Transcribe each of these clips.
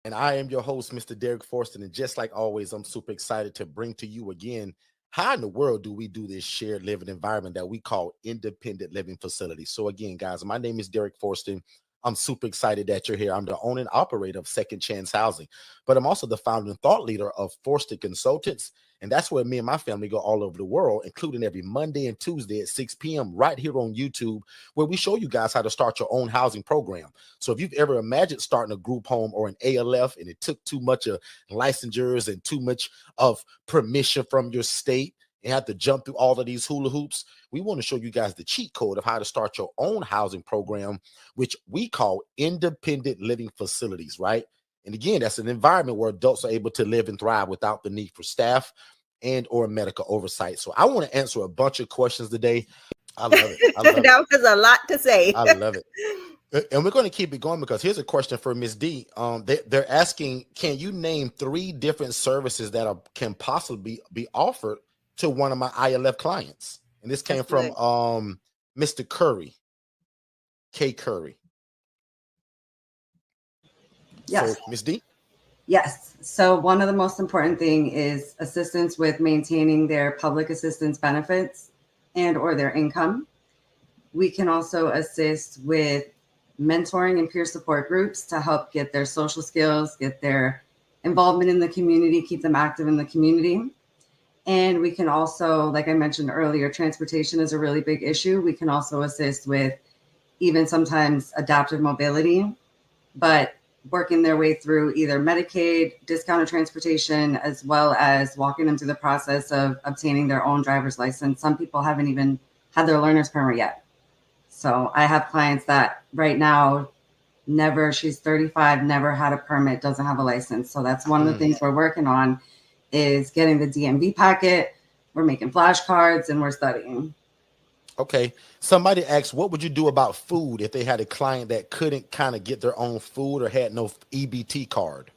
And I am your host, Mr. Derrick Forston. And just like always, I'm super excited to bring to you again, how in the world do we do this shared living environment that we call independent living facilities? So again, guys, my name is Derrick Forston. I'm super excited that you're here. I'm the owner and operator of Second Chance Housing, but I'm also the founder and thought leader of Forston Consultants. And that's where me and my family go all over the world, including every Monday and Tuesday at 6 p.m. right here on YouTube, where we show you guys how to start your own housing program. So if you've ever imagined starting a group home or an ALF and it took too much of licensures and too much of permission from your state and have to jump through all of these hula hoops, we want to show you guys the cheat code of how to start your own housing program, which we call independent living facilities, right? And again, that's an environment where adults are able to live and thrive without the need for staff and or medical oversight. So I want to answer a bunch of questions today. I love it. I love it. That was a lot to say. I love it. And we're going to keep it going because here's a question for Ms. D. They're asking, can you name 3 different services that can possibly be offered to one of my ILF clients? And this came from Mr. Curry, K. Curry. Yes. So, Ms. D? Yes. So one of the most important thing is assistance with maintaining their public assistance benefits and or their income. We can also assist with mentoring and peer support groups to help get their social skills, get their involvement in the community, keep them active in the community. And we can also, like I mentioned earlier, transportation is a really big issue. We can also assist with even sometimes adaptive mobility, but working their way through either Medicaid, discounted transportation, as well as walking them through the process of obtaining their own driver's license. Some people haven't even had their learner's permit yet. So I have clients that right now she's 35, never had a permit, doesn't have a license. So that's one of the things we're working on is getting the DMV packet. We're making flashcards and we're studying. Okay. Somebody asked, what would you do about food if they had a client that couldn't kind of get their own food or had no EBT card?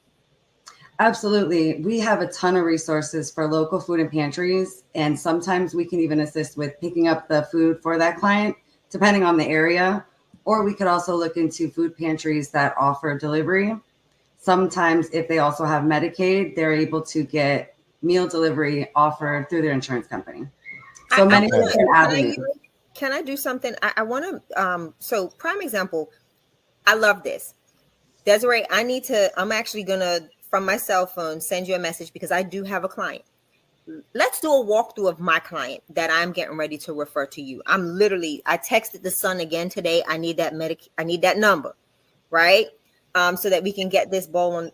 Absolutely. We have a ton of resources for local food and pantries. And sometimes we can even assist with picking up the food for that client, depending on the area. Or we could also look into food pantries that offer delivery. Sometimes if they also have Medicaid, they're able to get meal delivery offered through their insurance company. So many different avenues. Can I do something? I want to, so prime example, I love this. Desiree, I'm actually going to, from my cell phone, send you a message because I do have a client. Let's do a walkthrough of my client that I'm getting ready to refer to you. I texted the son again today. I need that number, right? So that we can get this ball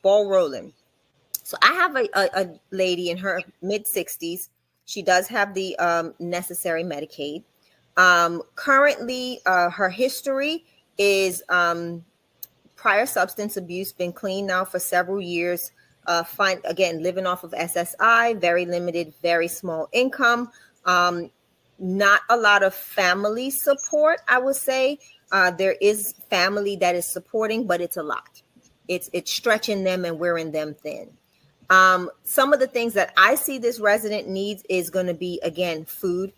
rolling. So I have a lady in her mid 60s. She does have the necessary Medicaid. Currently, her history is prior substance abuse, been clean now for several years. Living off of SSI, very limited, very small income. Not a lot of family support, I would say. There is family that is supporting, but it's a lot. It's stretching them and wearing them thin. Some of the things that I see this resident needs is going to be, again, food.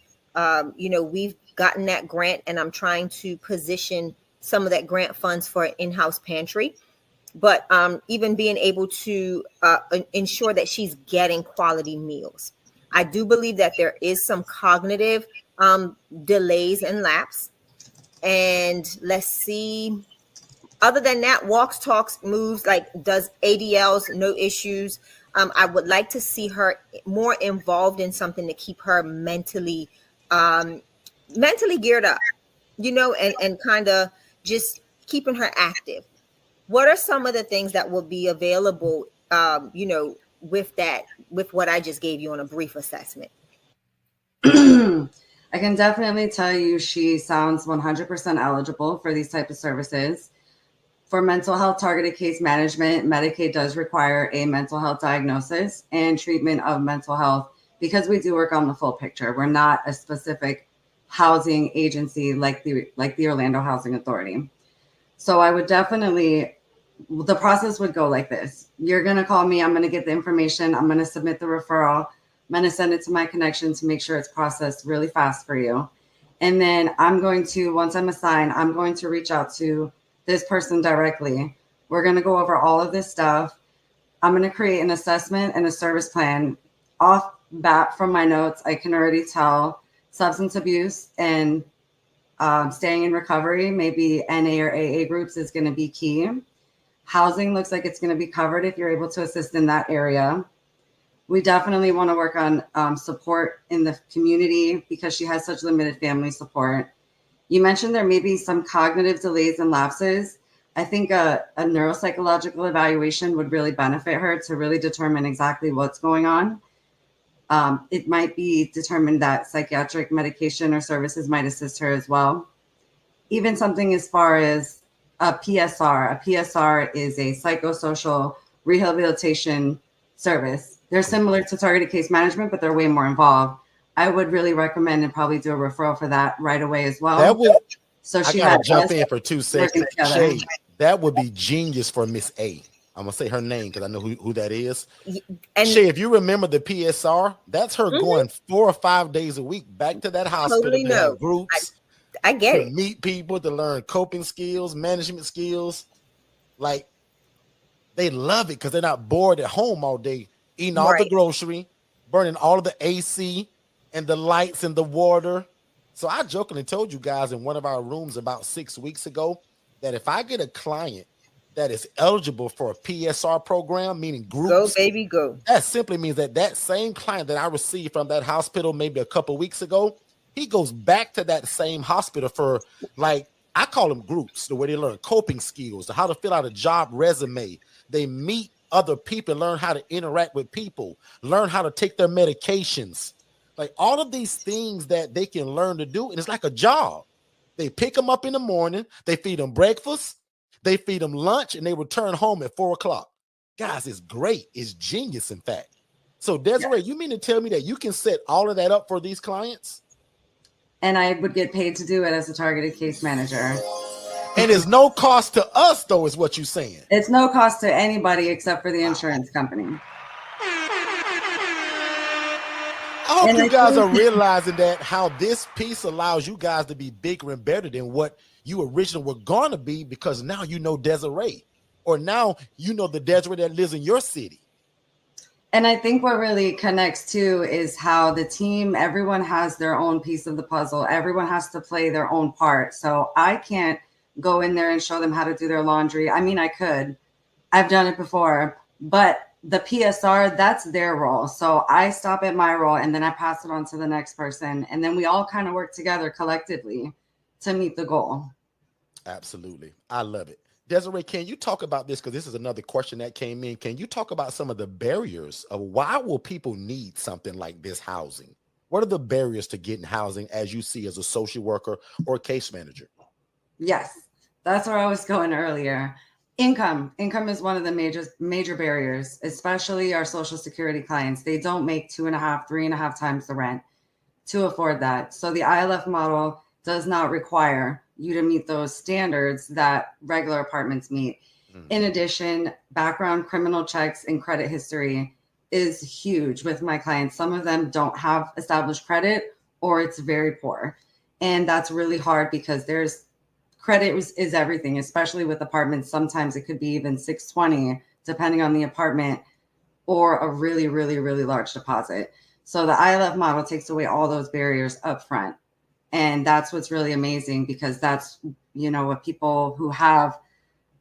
We've gotten that grant and I'm trying to position some of that grant funds for an in-house pantry, but even being able to ensure that she's getting quality meals. I do believe that there is some cognitive delays and lapse. And let's see, other than that, walks, talks, moves, like does ADLs, no issues. I would like to see her more involved in something to keep her mentally geared up, and kind of just keeping her active. What are some of the things that will be available, with what I just gave you on a brief assessment? I can definitely tell you she sounds 100% eligible for these type of services. For mental health targeted case management, Medicaid does require a mental health diagnosis and treatment of mental health because we do work on the full picture. We're not a specific housing agency like the Orlando Housing Authority. So I would definitely, the process would go like this. You're going to call me. I'm going to get the information. I'm going to submit the referral. I'm going to send it to my connection to make sure it's processed really fast for you. And then once I'm assigned, I'm going to reach out to this person directly We're going to go over all of this stuff. I'm going to create an assessment and a service plan. Off bat from my notes, I can already tell substance abuse and staying in recovery, maybe NA or AA groups is going to be key. Housing looks like it's going to be covered if you're able to assist in that area. We definitely want to work on support in the community because she has such limited family support. You mentioned there may be some cognitive delays and lapses. I think a neuropsychological evaluation would really benefit her to really determine exactly what's going on. It might be determined that psychiatric medication or services might assist her as well. Even something as far as a PSR. A PSR is a psychosocial rehabilitation service. They're similar to targeted case management, but they're way more involved. I would really recommend and probably do a referral for that right away as well. That would. So I she gotta had jump in for 2 seconds. Shay, together. that would be genius for Miss A. I'm gonna say her name because I know who that is. And Shay, if you remember the PSR, that's her going 4 or 5 days a week back to that hospital Totally to know. have groups, I get to it. meet people, to learn coping skills, management skills. Like, they love it because they're not bored at home all day, eating all the Right. grocery, burning all of the AC and the lights and the water. So I jokingly told you guys in one of our rooms about 6 weeks ago that if I get a client that is eligible for a PSR program, meaning Go, groups, baby, go. that simply means that that same client that I received from that hospital maybe a couple weeks ago, he goes back to that same hospital for, like, I call them groups, the way they learn coping skills, how to fill out a job resume. They meet other people, learn how to interact with people, learn how to take their medications. Like, all of these things that they can learn to do, and it's like a job. They pick them up in the morning, they feed them breakfast, they feed them lunch, and they return home at 4 o'clock. Guys, it's great. It's genius, in fact. So, Desiree, you mean to tell me that you can set all of that up for these clients? And I would get paid to do it as a targeted case manager. And it's no cost to us, though, is what you're saying. It's no cost to anybody except for the insurance company. I hope you guys are realizing that how this piece allows you guys to be bigger and better than what you originally were going to be, because now you know Desiree, or now you know the Desiree that lives in your city. And I think what really connects too is how the team, everyone has their own piece of the puzzle. Everyone has to play their own part. So I can't go in there and show them how to do their laundry. I mean, I could. I've done it before, but the PSR, that's their role. So I stop at my role and then I pass it on to the next person. And then we all kind of work together collectively to meet the goal. Absolutely. I love it. Desiree, can you talk about this? Because this is another question that came in. Can you talk about some of the barriers of why will people need something like this housing? What are the barriers to getting housing as you see as a social worker or a case manager? Yes, that's where I was going earlier. Income is one of the major barriers, especially our Social Security clients. They don't make 2.5, 3.5 times the rent to afford that. So the ILF model does not require you to meet those standards that regular apartments meet. In addition, background criminal checks and credit history is huge with my clients. Some of them don't have established credit or it's very poor. And that's really hard because credit is everything, especially with apartments. Sometimes it could be even 620, depending on the apartment, or a really, really, really large deposit. So the ILF model takes away all those barriers up front. And that's what's really amazing, because that's, what people who have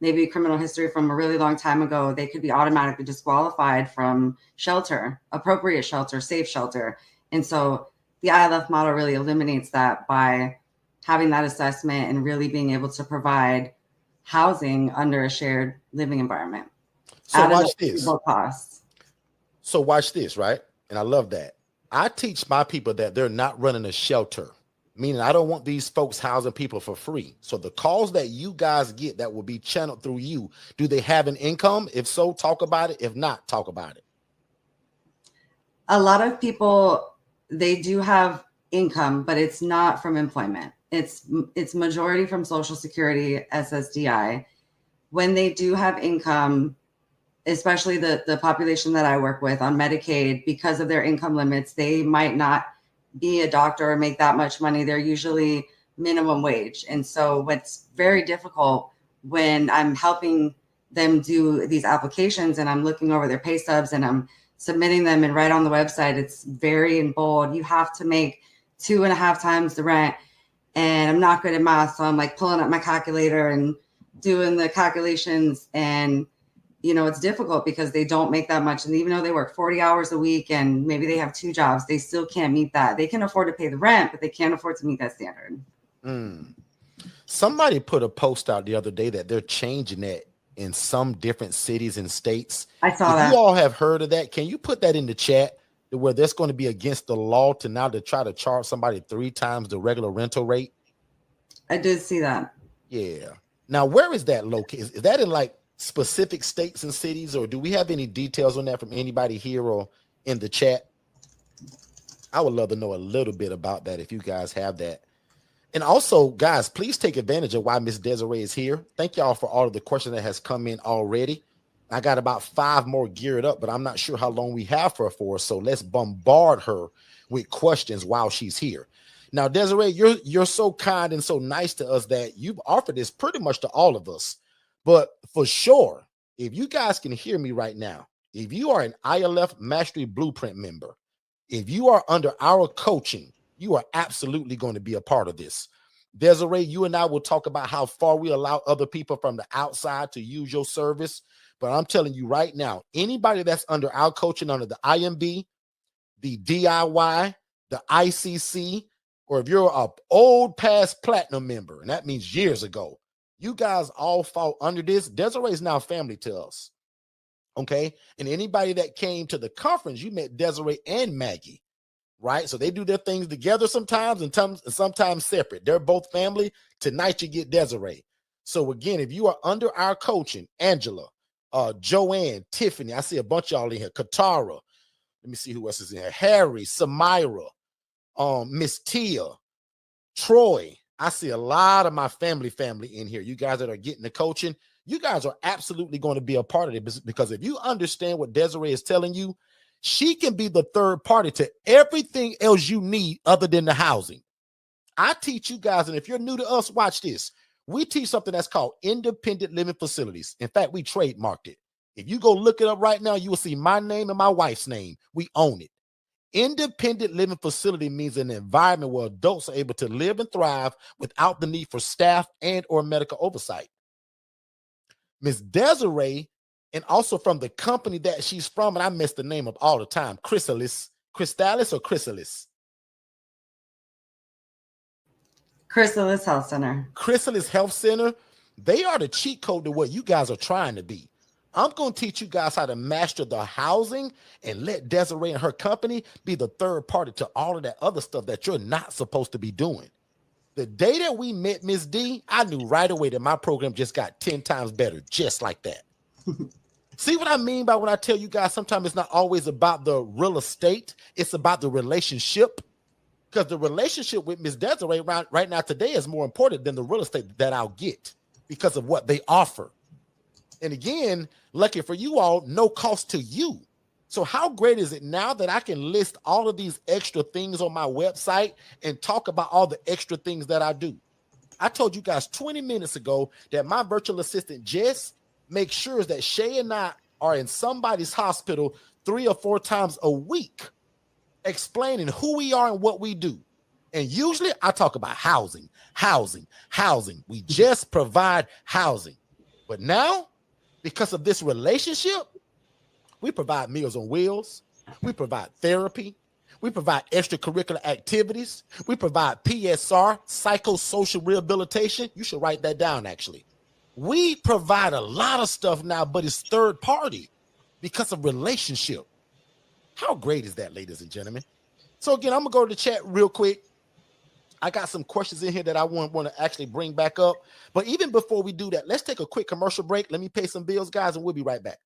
maybe a criminal history from a really long time ago, they could be automatically disqualified from shelter, appropriate shelter, safe shelter. And so the ILF model really eliminates that by having that assessment and really being able to provide housing under a shared living environment. So watch this. Costs. So watch this, right? And I love that. I teach my people that they're not running a shelter, meaning I don't want these folks housing people for free. So the calls that you guys get that will be channeled through you, do they have an income? If so, talk about it. If not, talk about it. A lot of people, they do have income, but it's not from employment. It's majority from Social Security, SSDI. When they do have income, especially the population that I work with on Medicaid, because of their income limits, they might not be a doctor or make that much money. They're usually minimum wage. And so what's very difficult when I'm helping them do these applications, and I'm looking over their pay stubs and I'm submitting them, and right on the website, it's very in bold, you have to make 2.5 times the rent. And I'm not good at math, so I'm like pulling up my calculator and doing the calculations, and it's difficult because they don't make that much. And even though they work 40 hours a week and maybe they have 2 jobs, they still can't meet that. They can afford to pay the rent, but they can't afford to meet that standard. Somebody put a post out the other day that they're changing that in some different cities and states. I saw that. You all have heard of that. Can you put that in the chat, where that's going to be against the law to try to charge somebody 3 times the regular rental rate? I did see that. Yeah. Now, where is that located? Is that in like specific states and cities, or do we have any details on that from anybody here or in the chat? I would love to know a little bit about that if you guys have that. And also, guys, please take advantage of why Miss Desiree is here. Thank y'all for all of the questions that has come in already. I got about 5 more geared up, but I'm not sure how long we have her for. So let's bombard her with questions while she's here. Now, Desiree, you're so kind and so nice to us that you've offered this pretty much to all of us. But for sure, if you guys can hear me right now, if you are an ILF Mastery Blueprint member, if you are under our coaching, you are absolutely going to be a part of this. Desiree, you and I will talk about how far we allow other people from the outside to use your service. But I'm telling you right now, anybody that's under our coaching, under the IMB, the DIY, the ICC, or if you're an old past platinum member, and that means years ago, you guys all fall under this. Desiree is now family to us. Okay. And anybody that came to the conference, you met Desiree and Maggie, right? So they do their things together sometimes and sometimes separate. They're both family. Tonight you get Desiree. So again, if you are under our coaching, Angela, Joanne, Tiffany, I see a bunch of y'all in here. Katara, let me see who else is in here. Harry, Samira, Miss Tia, Troy. I see a lot of my family in here. You guys that are getting the coaching, you guys are absolutely going to be a part of it, because if you understand what Desiree is telling you, she can be the third party to everything else you need other than the housing. I teach you guys, and if you're new to us, watch this. We teach something that's called independent living facilities. In fact, we trademarked it. If you go look it up right now, you will see my name and my wife's name. We own it. Independent living facility means an environment where adults are able to live and thrive without the need for staff and or medical oversight. Miss Desiree, and also from the company that she's from, and I mess the name up all the time, Chrysalis or Chrysalis? Chrysalis Health Center. Chrysalis Health Center, they are the cheat code to what you guys are trying to be. I'm going to teach you guys how to master the housing and let Desiree and her company be the third party to all of that other stuff that you're not supposed to be doing. The day that we met Miss D, I knew right away that my program just got 10 times better, just like that. See what I mean by when I tell you guys sometimes it's not always about the real estate, it's about the relationship. Because the relationship with Miss Desiree right now today is more important than the real estate that I'll get because of what they offer. And again, lucky for you all, no cost to you. So how great is it now that I can list all of these extra things on my website and talk about all the extra things that I do? I told you guys 20 minutes ago that my virtual assistant, Jess, makes sure that Shay and I are in somebody's hospital 3 or 4 times a week, explaining who we are and what we do. And usually I talk about housing. We just provide housing. But now, because of this relationship, we provide Meals on Wheels. We provide therapy. We provide extracurricular activities. We provide PSR, psychosocial rehabilitation. You should write that down, actually. We provide a lot of stuff now, but it's third party because of relationship. How great is that, ladies and gentlemen? So again, I'm going to go to the chat real quick. I got some questions in here that I want to actually bring back up. But even before we do that, let's take a quick commercial break. Let me pay some bills, guys, and we'll be right back.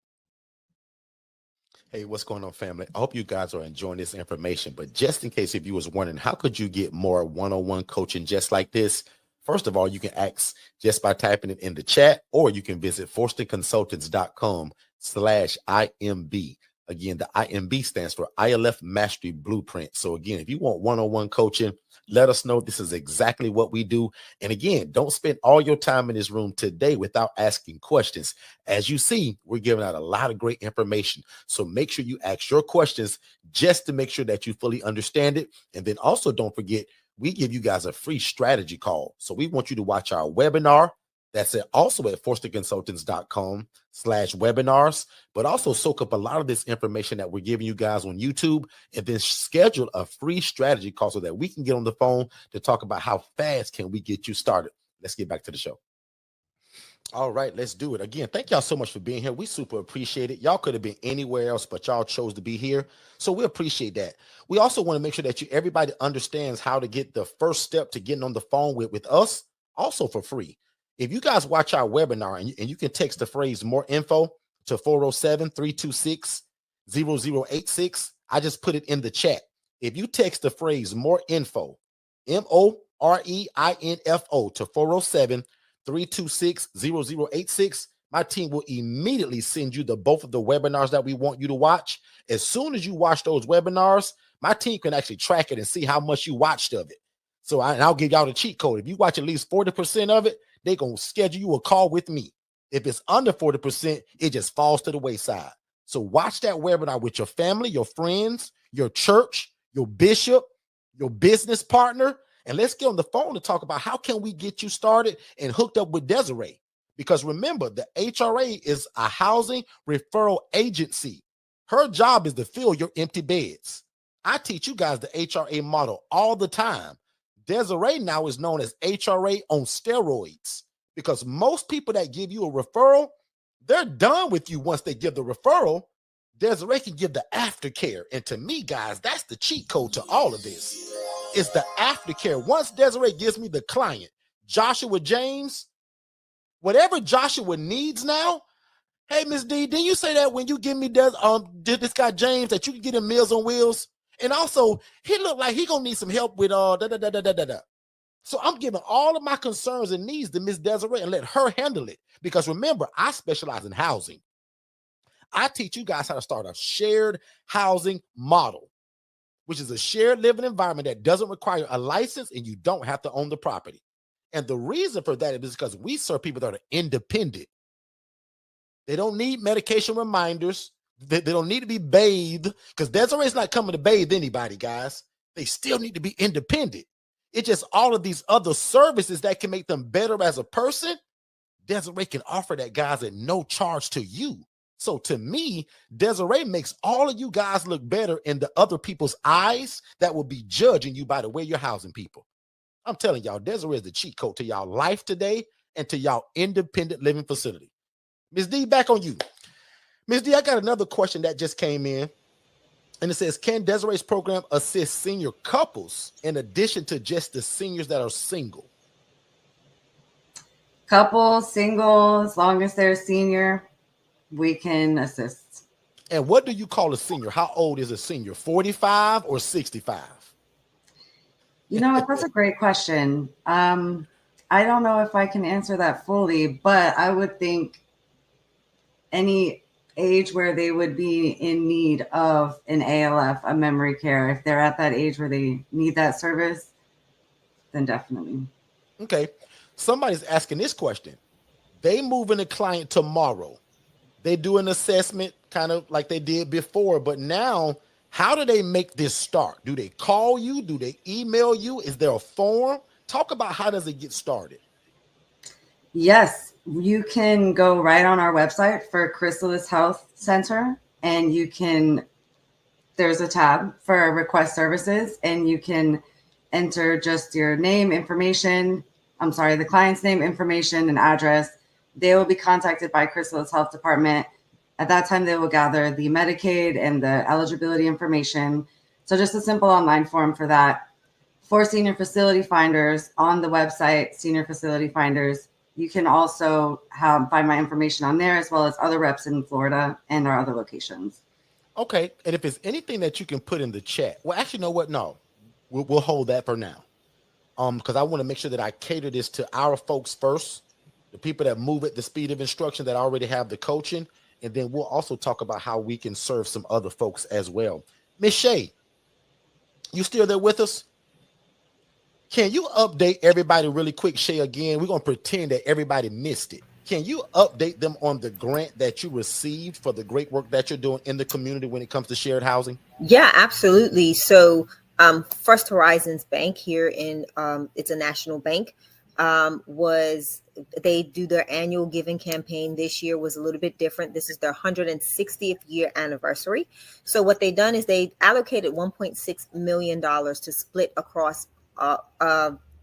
Hey, what's going on, family? I hope you guys are enjoying this information. But just in case if you was wondering, how could you get more one-on-one coaching just like this? First of all, you can ask just by typing it in the chat, or you can visit forstonconsultants.com/IMB. Again, the IMB stands for ILF Mastery Blueprint. So again, if you want one-on-one coaching, let us know. This is exactly what we do. And again, don't spend all your time in this room today without asking questions. As you see, we're giving out a lot of great information. So make sure you ask your questions just to make sure that you fully understand it. And then also don't forget, we give you guys a free strategy call. So we want you to watch our webinar. That's it. Also at forstonconsultants.com/webinars, but also soak up a lot of this information that we're giving you guys on YouTube, and then schedule a free strategy call so that we can get on the phone to talk about how fast can we get you started. Let's get back to the show. All right, let's do it. Again, thank y'all so much for being here. We super appreciate it. Y'all could have been anywhere else, but y'all chose to be here. So we appreciate that. We also want to make sure that everybody understands how to get the first step to getting on the phone with us, also for free. If you guys watch our webinar and you can text the phrase more info to 407-326-0086. I just put it in the chat. If you text the phrase more info, MOREINFO to 407-326-0086, my team will immediately send you both of the webinars that we want you to watch. As soon as you watch those webinars, my team can actually track it and see how much you watched of it. So I'll give y'all the cheat code. If you watch at least 40% of it, they're going to schedule you a call with me. If it's under 40%, it just falls to the wayside. So watch that webinar with your family, your friends, your church, your bishop, your business partner, and let's get on the phone to talk about how can we get you started and hooked up with Desiree. Because remember, the HRA is a housing referral agency. Her job is to fill your empty beds. I teach you guys the HRA model all the time. Desiree now is known as HRA on steroids, because most people that give you a referral, they're done with you once they give the referral. Desiree can give the aftercare. And to me, guys, that's the cheat code to all of this. It's the aftercare. Once Desiree gives me the client, Joshua James, whatever Joshua needs now, hey, Miss D, didn't you say that when you give me this guy James that you can get him Meals on Wheels? And also, he looked like he gonna need some help with So I'm giving all of my concerns and needs to Miss Desiree and let her handle it. Because remember, I specialize in housing. I teach you guys how to start a shared housing model, which is a shared living environment that doesn't require a license and you don't have to own the property. And the reason for that is because we serve people that are independent. They don't need medication reminders. They don't need to be bathed, because Desiree's not coming to bathe anybody, guys. They still need to be independent. It's just all of these other services that can make them better as a person. Desiree can offer that, guys, at no charge to you. So to me, Desiree makes all of you guys look better in the other people's eyes that will be judging you by the way you're housing people. I'm telling y'all, Desiree is the cheat code to y'all life today and to y'all independent living facility. Ms. D, back on you. Ms. D, I got another question that just came in, and it says, can Desiree's program assist senior couples in addition to just the seniors that are single? Couple, single, as long as they're senior, we can assist. And what do you call a senior? How old is a senior, 45 or 65? You know, that's a great question. I don't know if I can answer that fully, but I would think any age where they would be in need of an ALF, a memory care, if they're at that age where they need that service, then definitely. Okay. Somebody's asking this question. They move in a client tomorrow. They do an assessment kind of like they did before, but now how do they make this start? Do they call you? Do they email you? Is there a form? Talk about how does it get started? Yes, you can go right on our website for Chrysalis Health Center, and there's a tab for request services, and you can enter just your name, the client's name, information, and address. They will be contacted by Chrysalis Health Department. At that time, they will gather the Medicaid and the eligibility information. So just a simple online form for that. For senior facility finders on the website, Senior Facility Finders, you can also find my information on there, as well as other reps in Florida and our other locations. Okay. And if it's anything that you can put in the chat, well, actually, you know what? No, we'll hold that for now. Because I want to make sure that I cater this to our folks first, the people that move at the speed of instruction that already have the coaching. and then we'll also talk about how we can serve some other folks as well. Miss Shay, you still there with us? Can you update everybody really quick, Shay, again? We're going to pretend that everybody missed it. Can you update them on the grant that you received for the great work that you're doing in the community when it comes to shared housing? Yeah, absolutely. So First Horizons Bank here in, it's a national bank, they do their annual giving campaign. This year was a little bit different. This is their 160th year anniversary. So what they've done is they allocated $1.6 million to split across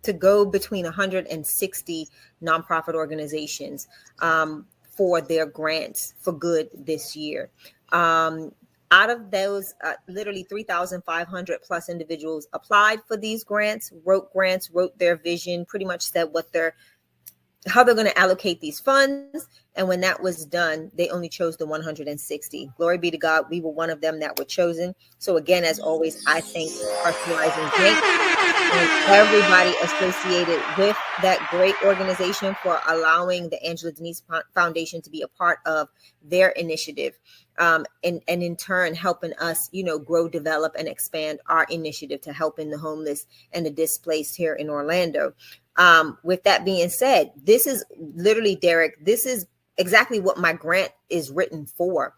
to go between 160 nonprofit organizations for their grants for good this year. Out of those, literally 3,500 plus individuals applied for these grants, wrote their vision, pretty much said how they're going to allocate these funds. And when that was done, they only chose the 160. Glory be to God, we were one of them that were chosen. So again, as always, I thank First Horizons Bank and everybody associated with that great organization for allowing the Angela Denise Foundation to be a part of their initiative. And in turn, helping us, grow, develop, and expand our initiative to helping the homeless and the displaced here in Orlando. With that being said, this is literally, Derrick, this is exactly what my grant is written for.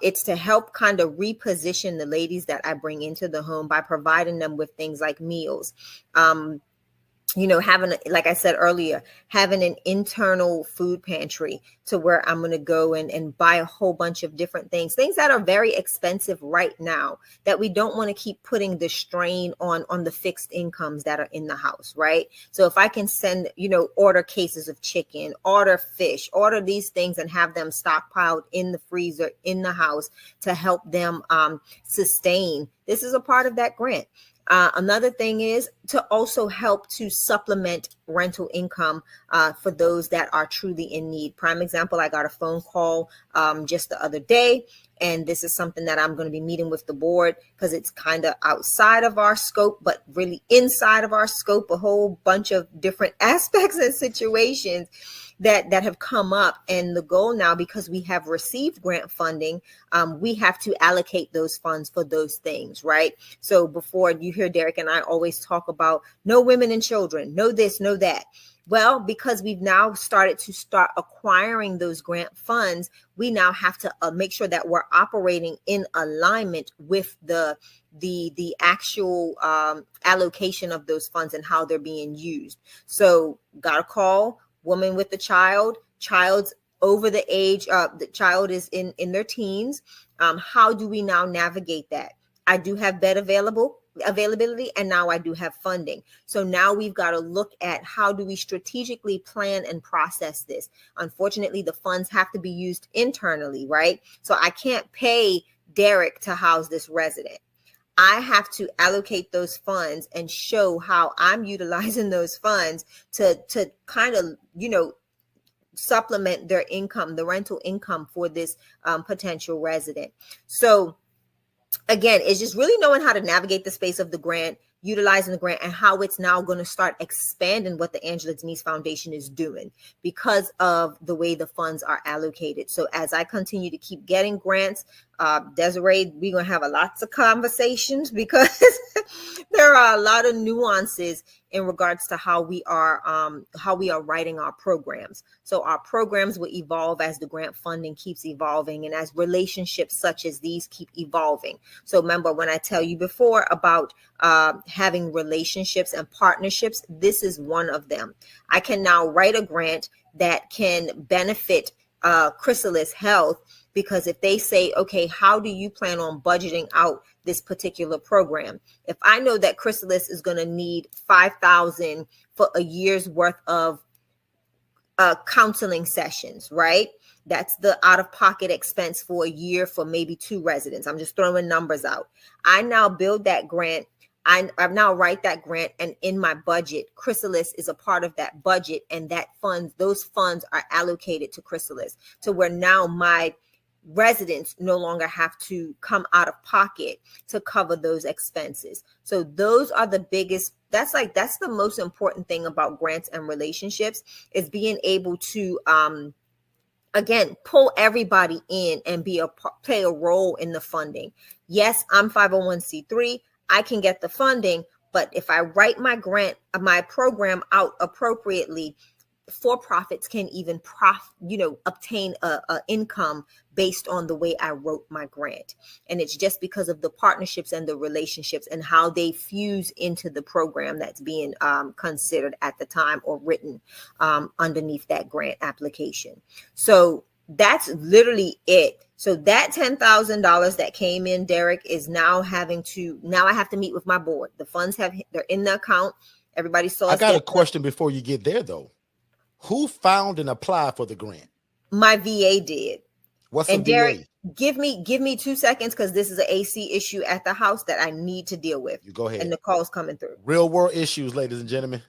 It's to help kind of reposition the ladies that I bring into the home by providing them with things like meals. Having, like I said earlier, having an internal food pantry to where I'm going to go and buy a whole bunch of different things that are very expensive right now, that we don't want to keep putting the strain on the fixed incomes that are in the house, right? So if I can send, order cases of chicken, order fish, order these things and have them stockpiled in the freezer in the house to help them sustain, this is a part of that grant. Another thing is to also help to supplement rental income for those that are truly in need. Prime example, I got a phone call just the other day, and this is something that I'm going to be meeting with the board because it's kind of outside of our scope, but really inside of our scope, a whole bunch of different aspects and situations that have come up. And the goal now, because we have received grant funding, we have to allocate those funds for those things, right? So before, you hear Derrick and I always talk about no women and children, no this, no that. Well, because we've now started acquiring those grant funds, we now have to make sure that we're operating in alignment with the actual allocation of those funds and how they're being used. So got a call, woman with the child's over the age, the child is in their teens. How do we now navigate that? I do have bed availability, and now I do have funding. So now we've got to look at how do we strategically plan and process this. Unfortunately, the funds have to be used internally, right? So I can't pay Derrick to house this resident. I have to allocate those funds and show how I'm utilizing those funds to kind of, supplement their income, the rental income for this potential resident. So again, it's just really knowing how to navigate the space of the grant, utilizing the grant, and how it's now going to start expanding what the Angela Denise Foundation is doing because of the way the funds are allocated. So as I continue to keep getting grants, Desiree, we're going to have lots of conversations because there are a lot of nuances in regards to how we are writing our programs. So our programs will evolve as the grant funding keeps evolving and as relationships such as these keep evolving. So remember when I tell you before about having relationships and partnerships, this is one of them. I can now write a grant that can benefit Chrysalis Health, because if they say, okay, how do you plan on budgeting out this particular program? If I know that Chrysalis is going to need $5,000 for a year's worth of counseling sessions, right? That's the out-of-pocket expense for a year for maybe 2 residents. I'm just throwing numbers out. I now build that grant. I now write that grant, and in my budget, Chrysalis is a part of that budget, and those funds are allocated to Chrysalis, to where now my residents no longer have to come out of pocket to cover those expenses. So those are the biggest, that's the most important thing about grants and relationships, is being able to again, pull everybody in and play a role in the funding. Yes, I'm 501c3. I can get the funding, but if I write my program out appropriately, for-profits can even obtain a income based on the way I wrote my grant. And it's just because of the partnerships and the relationships and how they fuse into the program that's being considered at the time or written underneath that grant application. So that's literally it. So that $10,000 that came in, Derrick, is now I have to meet with my board. The funds they're in the account. Everybody saw. I got a question before you get there though. Who found and applied for the grant? My VA did. What's and a Derrick, VA? give me 2 seconds because this is an AC issue at the house that I need to deal with. You go ahead. And the call's coming through. Real world issues, ladies and gentlemen.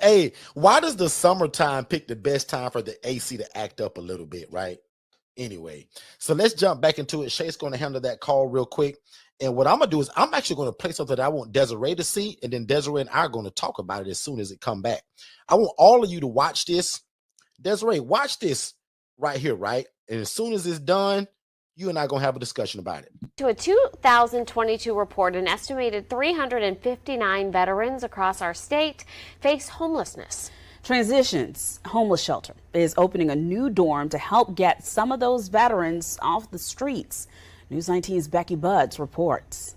Hey, why does the summertime pick the best time for the AC to act up a little bit, right? Anyway, so let's jump back into it. Shay's going to handle that call real quick. And what I'm going to do is I'm actually going to play something that I want Desiree to see, and then Desiree and I are going to talk about it as soon as it come back. I want all of you to watch this. Desiree, watch this right here, right? And as soon as it's done, you and I are going to have a discussion about it. To a 2022 report, an estimated 359 veterans across our state face homelessness. Transitions Homeless Shelter is opening a new dorm to help get some of those veterans off the streets. News 19's Becky Buds reports.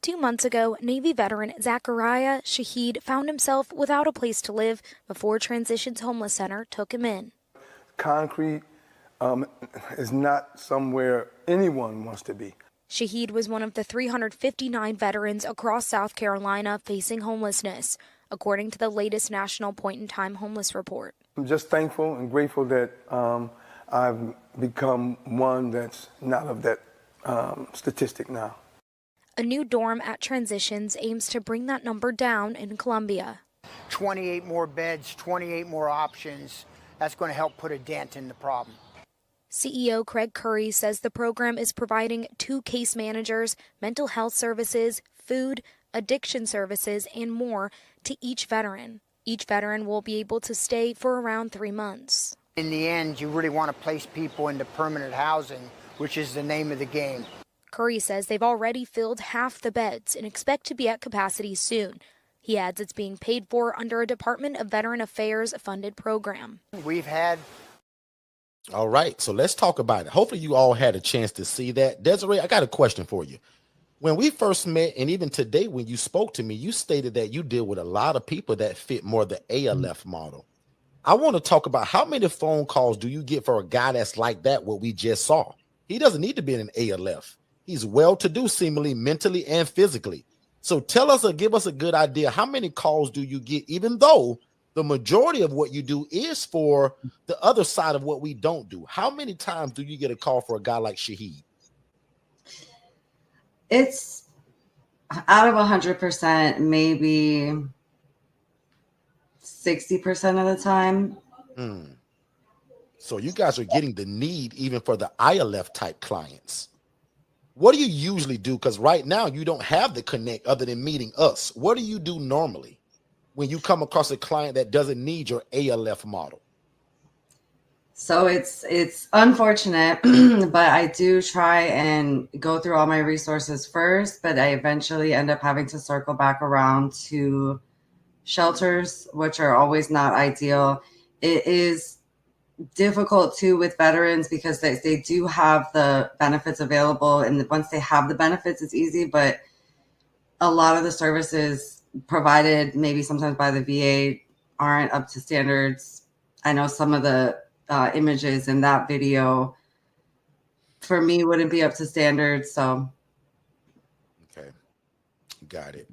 2 months ago, Navy veteran Zachariah Shaheed found himself without a place to live before Transitions Homeless Center took him in. Concrete is not somewhere anyone wants to be. Shaheed was one of the 359 veterans across South Carolina facing homelessness, according to the latest National Point-in-Time Homeless Report. I'm just thankful and grateful that I've become one that's not of that statistic now. A new dorm at Transitions aims to bring that number down in Columbia. 28 more beds, 28 more options. That's going to help put a dent in the problem. CEO Craig Curry says the program is providing 2 case managers, mental health services, food, addiction services, and more to each veteran. Each veteran will be able to stay for around 3 months. In the end, you really want to place people into permanent housing, which is the name of the game. Curry says they've already filled half the beds and expect to be at capacity soon. He adds it's being paid for under a Department of Veteran Affairs funded program. We've had. All right, so let's talk about it. Hopefully you all had a chance to see that. Desiree, I got a question for you. When we first met, and even today when you spoke to me, you stated that you deal with a lot of people that fit more the ALF model. I want to talk about how many phone calls do you get for a guy that's like that, what we just saw? He doesn't need to be in an ALF. He's well-to-do, seemingly mentally and physically. So tell us or give us a good idea. How many calls do you get, even though the majority of what you do is for the other side of what we don't do? How many times do you get a call for a guy like Shaheed? It's out of 100%, maybe 60% of the time. So you guys are getting the need even for the ILF type clients. What do you usually do? Because right now you don't have the connect other than meeting us. What do you do normally when you come across a client that doesn't need your ALF model? So it's unfortunate, but I do try and go through all my resources first, but I eventually end up having to circle back around to shelters, which are always not ideal. It is difficult too with veterans because they do have the benefits available, and once they have the benefits, it's easy, but a lot of the services provided maybe sometimes by the VA aren't up to standards. I know some of the images in that video for me wouldn't be up to standards. So okay, got it.